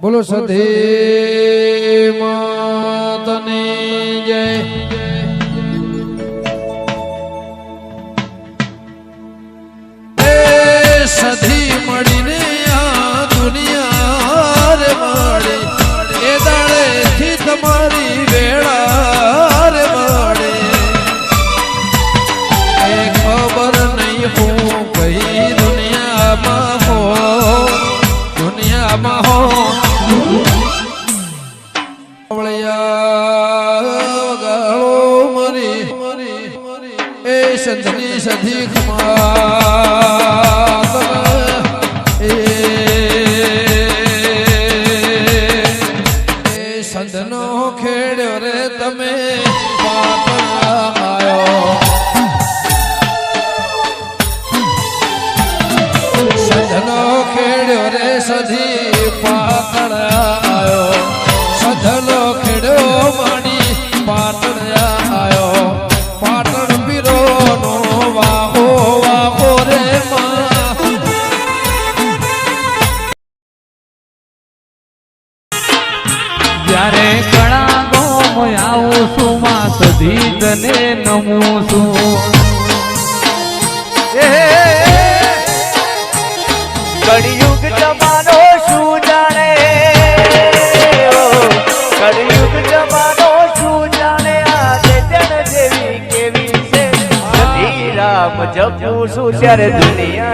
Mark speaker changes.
Speaker 1: બોલો સધે માતની જય। સધી મળીને આ દુનિયા રે મળે એ દાડેથી તમારી વેળા રે મળે એ ખબર નહીં હું કઈ દુનિયામાં હો ગાળો મરી એ સંતની સધી સંતનો ખેડ્યો રે તમે સંતનો ખેડ્યો રે સધી પાટણ આયો સધનો ખેડ્યો માણી પાટણ આયો પાટણ પીરો નો વાહો વાહો રે
Speaker 2: જ્યારે કણા ગોમ આવું છું માં સધી તને નમું છું
Speaker 3: કળિયુગ જમાનો શું જાણે કળિયુગ જમાનો શું જાણે આજે જણ જેવી કેવી છે સધી રામ જપું છું ત્યારે દુનિયા